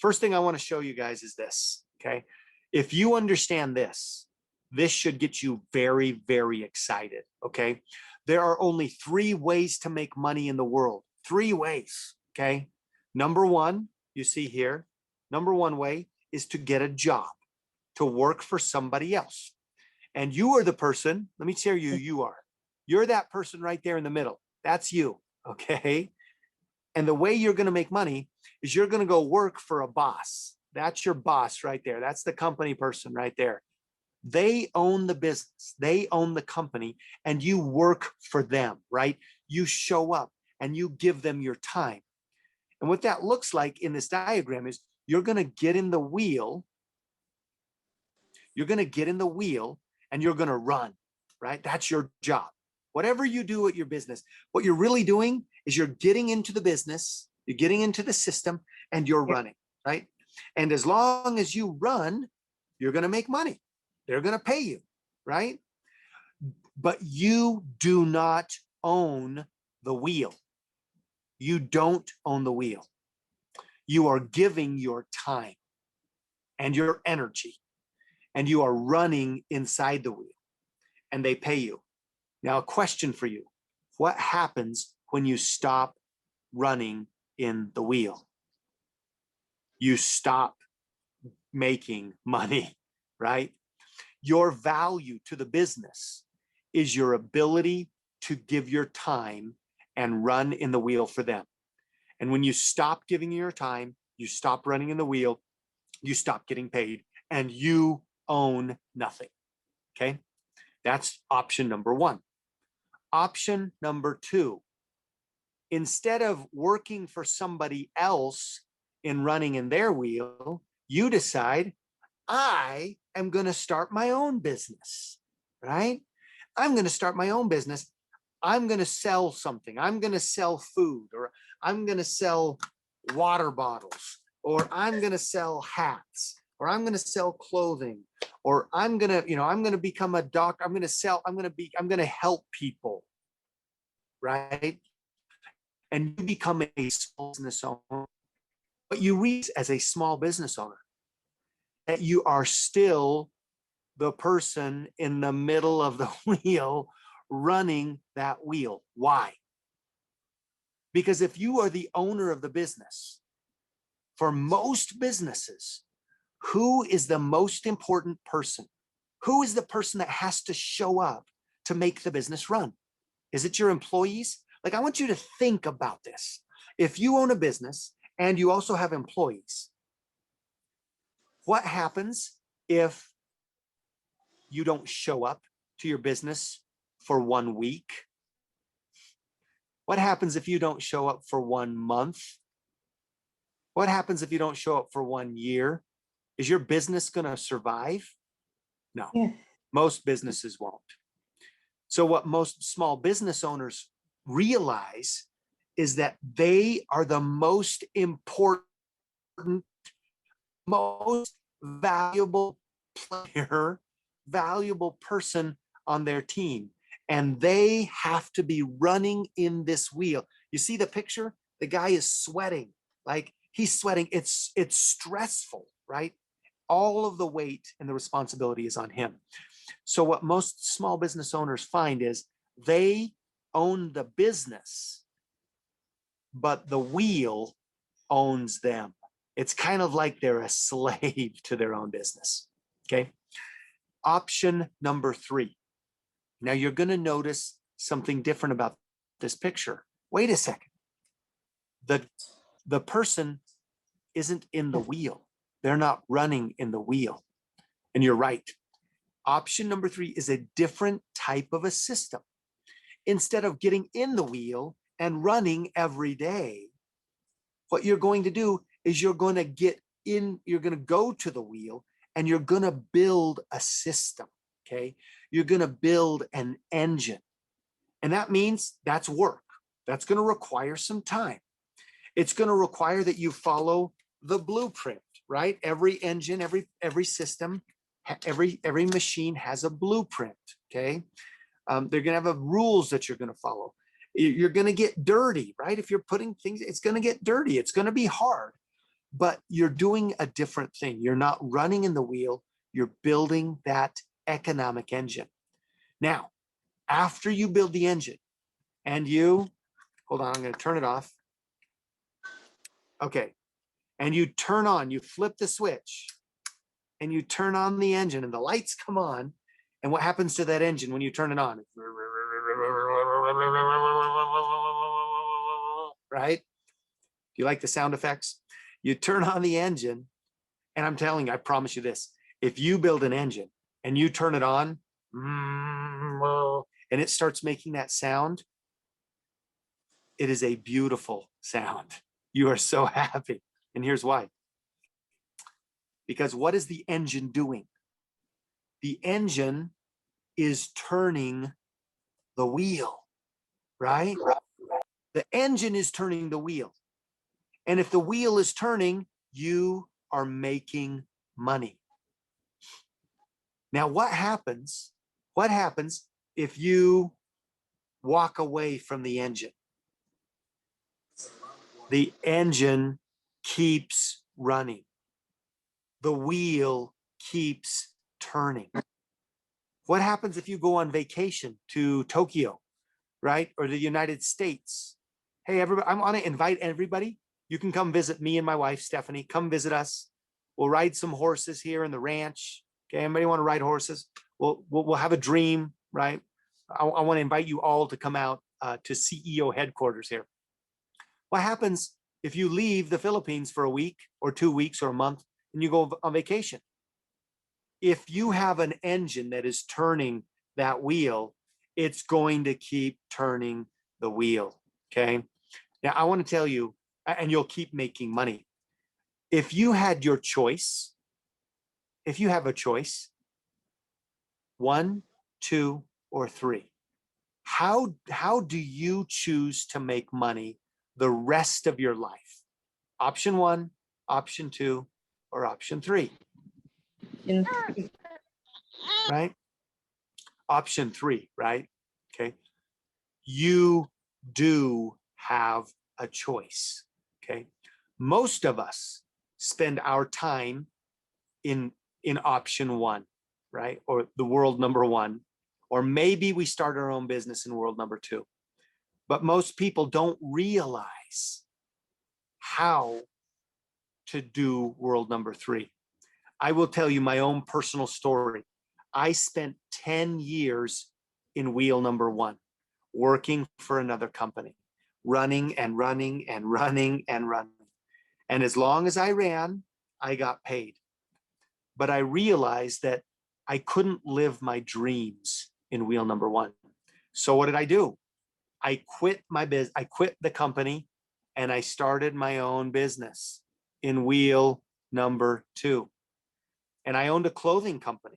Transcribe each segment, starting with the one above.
First thing I want to show you guys is this, okay? If you understand this, this should get you very, very excited, okay? There are only 3 ways to make money in the world. 3 ways, okay? Number one, you see here, number one way is to get a job, to work for somebody else. And you are the person, let me tell you who you are. You're that person right there in the middle. That's you, okay? And the way you're going to make money is you're going to go work for a boss. That's your boss right there. That's the company person right there. They own the business. They own the company, and you work for them, right? You show up and you give them your time. And what that looks like in this diagram is you're going to get in the wheel. You're going to get in the wheel and you're going to run, right? That's your job. Whatever you do at your business, what you're really doing is you're getting into the business, you're getting into the system, and you're running, right? And as long as you run, you're going to make money. They're going to pay you, right? But you do not own the wheel. You don't own the wheel. You are giving your time and your energy, and you are running inside the wheel, and they pay you. Now, a question for you. What happens when you stop running in the wheel? You stop making money, right? Your value to the business is your ability to give your time and run in the wheel for them. And when you stop giving your time, you stop running in the wheel, you stop getting paid, and you own nothing, okay? That's option number one. Option number two, instead of working for somebody else in running in their wheel, you decide, I am going to start my own business, right? I'm going to start my own business. I'm going to sell something. I'm going to sell food, or I'm going to sell water bottles, or I'm going to sell hats, or I'm going to sell clothing, or I'm going to become a doctor. I'm going to help people, right? And you become a small business owner. But you realize as a small business owner that you are still the person in the middle of the wheel running that wheel. Why? Because if you are the owner of the business, for most businesses, who is the most important person? Who is the person that has to show up to make the business run? Is it your employees? Like, I want you to think about this. If you own a business and you also have employees, what happens if you don't show up to your business for 1 week? What happens if you don't show up for 1 month? What happens if you don't show up for 1 year? Is your business going to survive? No, most businesses won't. So what most small business owners realize is that they are the most important, most valuable player, valuable person on their team. And they have to be running in this wheel. You see the picture? The guy is sweating. Like, he's sweating. It's stressful, right? All of the weight and the responsibility is on him. So what most small business owners find is they own the business, but the wheel owns them. It's kind of like they're a slave to their own business, okay? Option number 3. Now you're going to notice something different about this picture. Wait a second. The person isn't in the wheel. They're not running in the wheel. And you're right. Option number 3 is a different type of a system. Instead of getting in the wheel and running every day, what you're going to do is you're going to get in, you're going to go to the wheel and you're going to build a system, okay? You're going to build an engine. And that means that's work. That's going to require some time. It's going to require that you follow the blueprint, right? Every engine, every system, every machine has a blueprint, okay? They're going to have rules that you're going to follow. You're going to get dirty, right? If you're putting things, it's going to get dirty. It's going to be hard. but you're doing a different thing. You're not running in the wheel. You're building that economic engine. Now, after you build the engine and you, hold on, I'm going to turn it off. Okay. And you turn on, you flip the switch and you turn on the engine and the lights come on. And what happens to that engine when you turn it on? Right? Do you like the sound effects? You turn on the engine, and I'm telling you, I promise you this, if you build an engine and you turn it on, and it starts making that sound, it is a beautiful sound. You are so happy. And here's why. Because what is the engine doing? The engine is turning the wheel, right? The engine is turning the wheel. And if the wheel is turning, you are making money. Now, what happens? What happens if you walk away from the engine? The engine keeps running. The wheel keeps turning. What happens if you go on vacation to Tokyo, right? Or the United States? Hey, everybody, I want to invite everybody. You can come visit me and my wife, Stephanie. Come visit us. We'll ride some horses here in the ranch. Okay, anybody want to ride horses? We'll have a dream, right? I want to invite you all to come out to CEO headquarters here. What happens if you leave the Philippines for a week or 2 weeks or a month and you go on vacation? If you have an engine that is turning that wheel, it's going to keep turning the wheel. Okay. Now, I want to tell you, and you'll keep making money. If you had your choice, if you have a choice, 1, 2, or 3, how do you choose to make money the rest of your life? Option 1, option 2, or option 3? In Right? Option 3, right? Okay. You do have a choice. Okay. Most of us spend our time in option 1, right? Or the world number 1, or maybe we start our own business in world number 2. But most people don't realize how to do world number 3. I will tell you my own personal story. I spent 10 years in wheel number 1, working for another company, running and running and running and running. And as long as I ran, I got paid. But I realized that I couldn't live my dreams in wheel number 1. So what did I do? I quit my business. I quit the company and I started my own business in wheel number 2. And I owned a clothing company.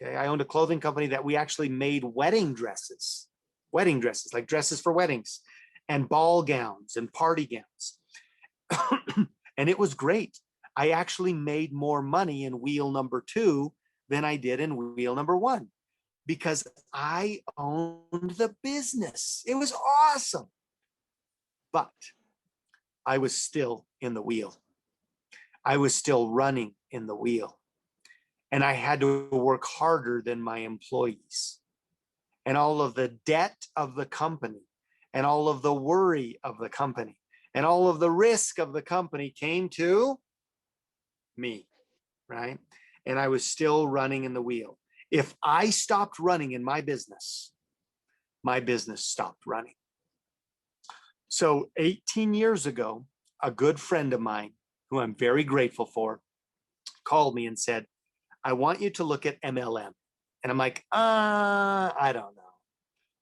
Okay. I owned a clothing company that we actually made wedding dresses, like dresses for weddings and ball gowns and party gowns. And it was great. I actually made more money in wheel number 2 than I did in wheel number 1 because I owned the business. It was awesome. But I was still in the wheel. I was still running in the wheel. And I had to work harder than my employees. And all of the debt of the company and all of the worry of the company and all of the risk of the company came to me, right? And I was still running in the wheel. If I stopped running in my business stopped running. So 18 years ago, a good friend of mine, who I'm very grateful for, called me and said, I want you to look at MLM. And I'm like, I don't know.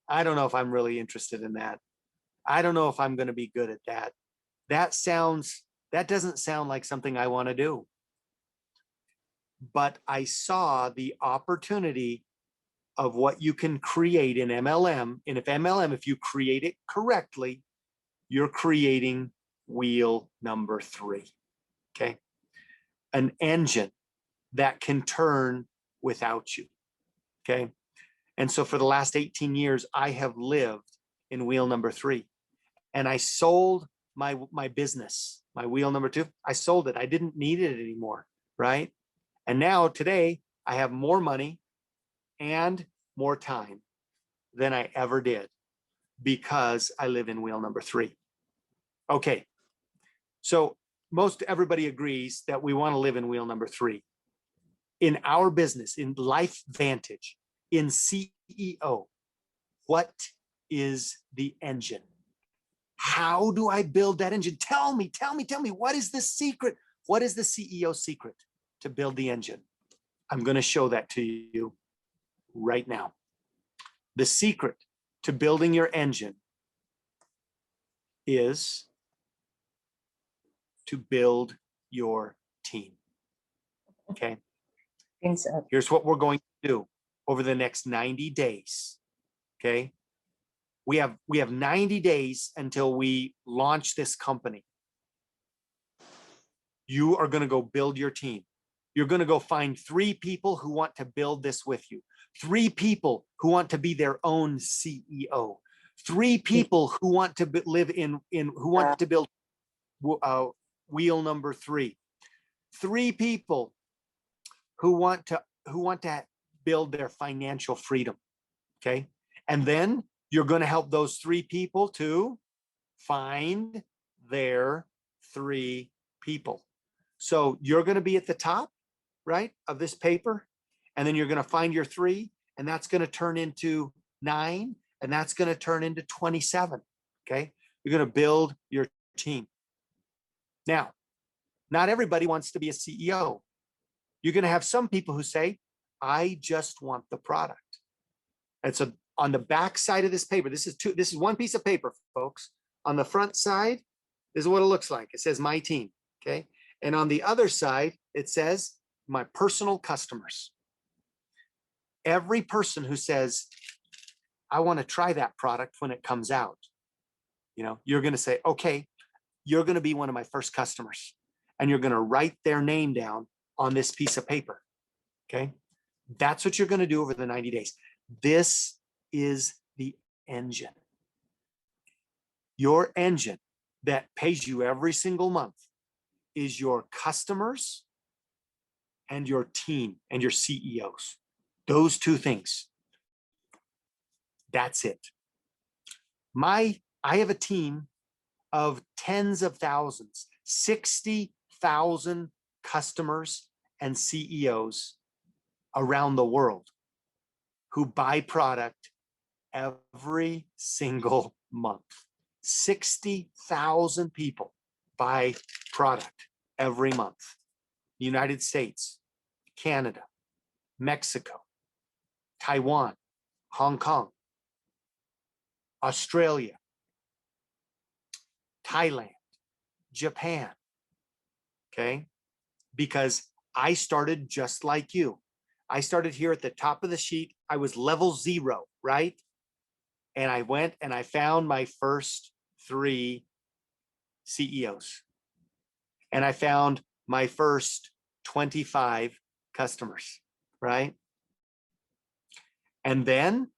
I don't know if I'm really interested in that. I don't know if I'm going to be good at that. That doesn't sound like something I want to do. But I saw the opportunity of what you can create in MLM. And if you create it correctly, you're creating wheel number 3. Okay. An engine that can turn without you. Okay. And so for the last 18 years, I have lived in wheel number 3. And I sold my business, my wheel number 2, I sold it. I didn't need it anymore, right? And now today I have more money and more time than I ever did because I live in wheel number 3. Okay, so most everybody agrees that we want to live in wheel number 3. In our business, in Life Vantage, in CEO, what is the engine? How do I build that engine? Tell me, what is the secret? What is the CEO secret to build the engine? I'm going to show that to you right now. The secret to building your engine is to build your team. Okay. Here's what we're going to do over the next 90 days. Okay. We have 90 days until we launch this company. You are going to go build your team. You're going to go find 3 people who want to build this with you. 3 people who want to be their own CEO. 3 people who want to live who want to build wheel number 3. 3 people who want to build their financial freedom. Okay. And then you're going to help those 3 people to find their 3 people. So you're going to be at the top, right, of this paper. And then you're going to find your 3, and that's going to turn into 9, and that's going to turn into 27. Okay. You're going to build your team. Now, not everybody wants to be a CEO. You're going to have some people who say, I just want the product. And so on the back side of this paper, this is one piece of paper, folks. On the front side, this is what it looks like. It says my team. Okay. And on the other side, it says my personal customers. Every person who says, I want to try that product when it comes out, you're going to say, okay, you're going to be one of my first customers. And you're going to write their name down on this piece of paper. Okay. That's what you're going to do over the 90 days. This is the engine. Your engine that pays you every single month is your customers and your team and your CEOs. Those 2 things. That's it. I have a team of tens of thousands, 60,000 customers and CEOs around the world who buy product every single month. 60,000 people buy product every month. United States, Canada, Mexico, Taiwan, Hong Kong, Australia, Thailand, Japan. Okay. Because I started just like you. I started here at the top of the sheet. I was level 0, right? And I went and I found my first 3 CEOs. And I found my first 25 customers, right? And then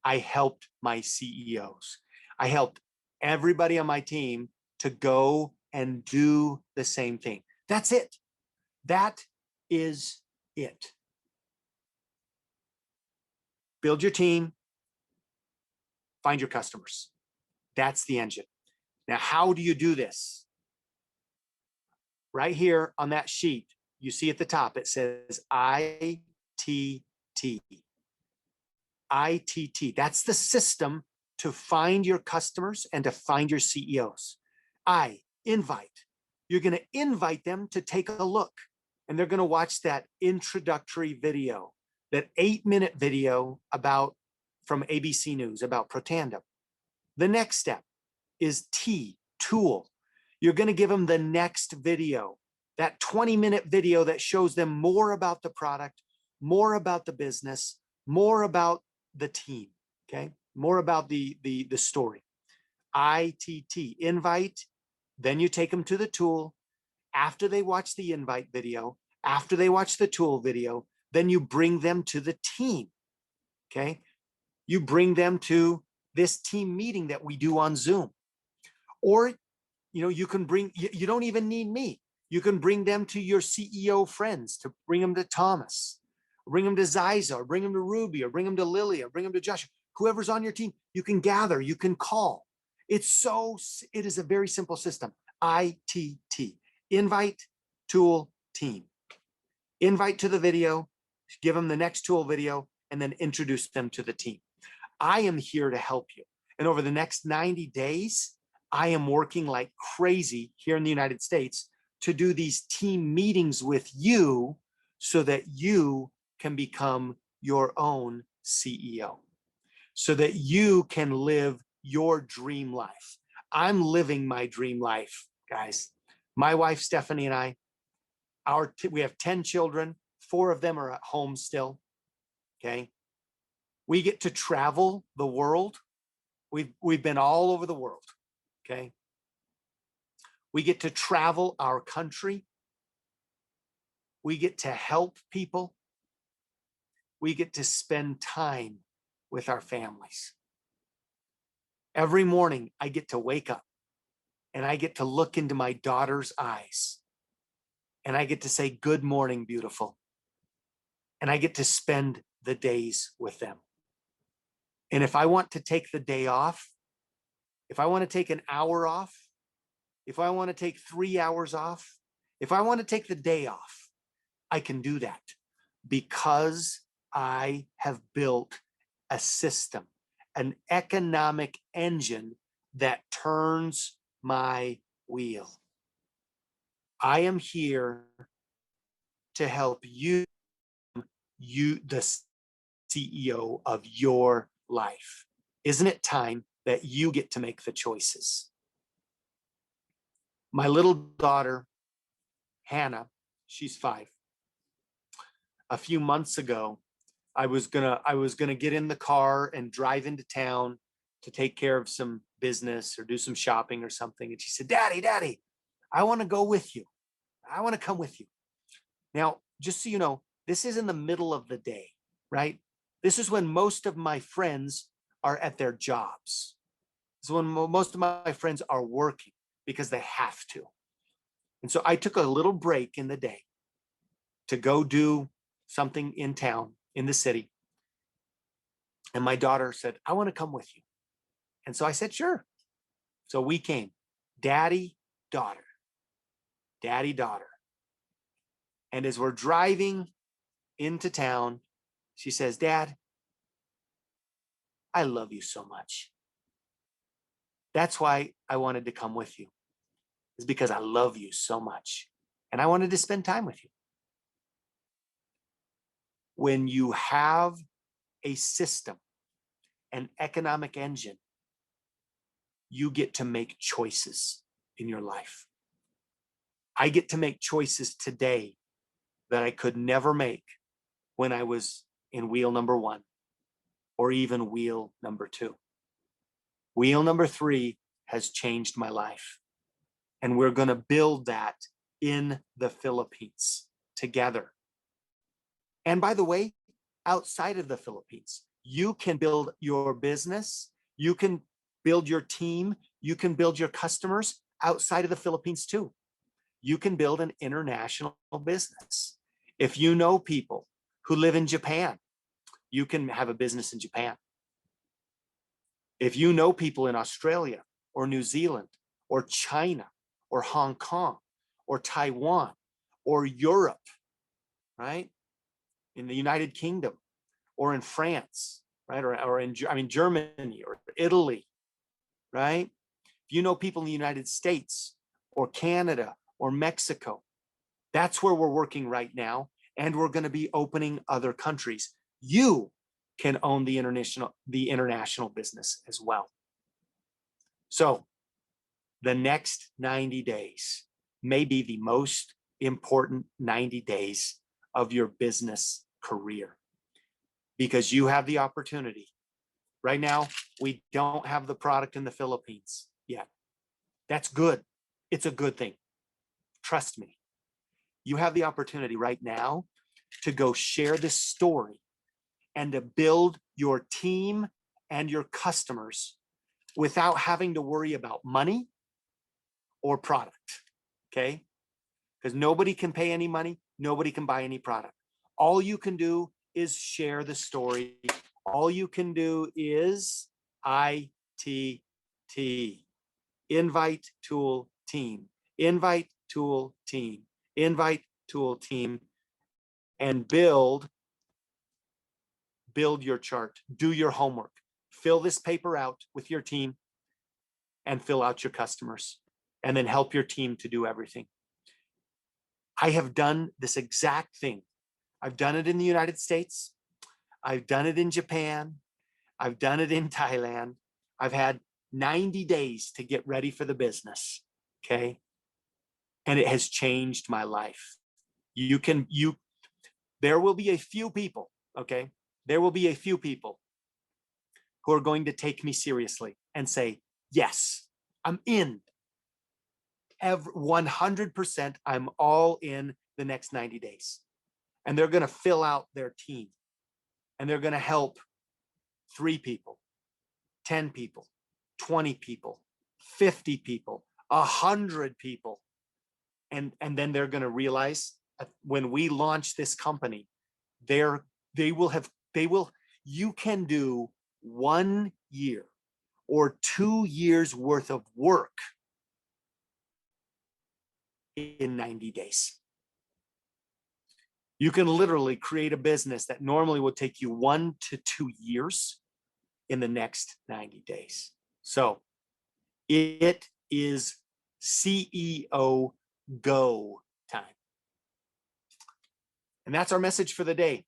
I helped my CEOs. I helped everybody on my team to go and do the same thing. That's it. That is it. Build your team, find your customers. That's the engine. Now, how do you do this? Right here on that sheet, you see at the top, it says ITT. ITT. That's the system to find your customers and to find your CEOs. Invite. You're going to invite them to take a look, and they're going to watch that introductory video, that 8-minute video from ABC News about Protandem. The next step is tool. You're going to give them the next video, that 20-minute video that shows them more about the product, more about the business, more about the team, okay? More about the story. ITT, invite, then you take them to the tool. After they watch the invite video, after they watch the tool video, then you bring them to the team, okay? You bring them to this team meeting that we do on Zoom. Or, you can bring, you don't even need me. You can bring them to your CEO friends, to bring them to Thomas, bring them to Ziza, or bring them to Ruby, or bring them to Lily, or bring them to Josh. Whoever's on your team, you can gather, you can call. It is a very simple system. ITT, invite, tool, team. Invite to the video, give them the next tool video, and then introduce them to the team. I am here to help you. And over the next 90 days, I am working like crazy here in the United States to do these team meetings with you so that you can become your own CEO, so that you can live your dream life. I'm living my dream life, guys. My wife, Stephanie, and I, we have 10 children. 4 of them are at home still, okay? We get to travel the world. We've been all over the world, okay? We get to travel our country. We get to help people. We get to spend time with our families. Every morning, I get to wake up and I get to look into my daughter's eyes and I get to say, "Good morning, beautiful." And I get to spend the days with them. And if I want to take the day off, if I want to take an hour off, if I want to take 3 hours off, if I want to take the day off, I can do that because I have built a system, an economic engine that turns my wheel. I am here to help you, the CEO of your life. Isn't it time that you get to make the choices? My little daughter, Hannah, she's 5. A few months ago, I was gonna get in the car and drive into town to take care of some business or do some shopping or something. And she said, Daddy, I want to go with you. I want to come with you. Now, just so you know, this is in the middle of the day, right? This is when most of my friends are at their jobs. This is when most of my friends are working because they have to. And so I took a little break in the day to go do something in town, in the city. And my daughter said, "I want to come with you." And so I said, "Sure." So we came, daddy, daughter. And as we're driving into town, she says, "Dad, I love you so much. That's why I wanted to come with you, is because I love you so much. And I wanted to spend time with you." When you have a system, an economic engine, you get to make choices in your life. I get to make choices today that I could never make when I was in wheel number 1 or even wheel number 2. Wheel number 3 has changed my life. And we're going to build that in the Philippines together. And by the way, outside of the Philippines, you can build your business, you can build your team, you can build your customers outside of the Philippines too. You can build an international business. If you know people who live in Japan, you can have a business in Japan. If you know people in Australia or New Zealand or China or Hong Kong or Taiwan or Europe, right? In the United Kingdom or in France, right? Or in, Germany or Italy, right? If you know people in the United States or Canada or Mexico, that's where we're working right now. And we're going to be opening other countries. You can own the international business as well. So the next 90 days may be the most important 90 days of your business career, because you have the opportunity. Right now, we don't have the product in the Philippines yet. That's good. It's a good thing. Trust me. You have the opportunity right now to go share this story and to build your team and your customers without having to worry about money or product, okay? Because nobody can pay any money, nobody can buy any product. All you can do is share the story. All you can do is ITT, invite tool team, invite tool team, invite tool team, and build your chart, do your homework, fill this paper out with your team and fill out your customers, and then help your team to do everything. I have done this exact thing. I've done it in the United States. I've done it in Japan. I've done it in Thailand. I've had 90 days to get ready for the business. Okay. And it has changed my life. There will be a few people, okay? There will be a few people who are going to take me seriously and say, yes, I'm in. 100%, I'm all in the next 90 days. And they're going to fill out their team. And they're going to help 3 people, 10 people, 20 people, 50 people, 100 people. And then they're going to realize when we launch this company, you can do 1 year or 2 years worth of work in 90 days. You can literally create a business that normally would take you 1 to 2 years in the next 90 days. So it is CEO go time. And that's our message for the day.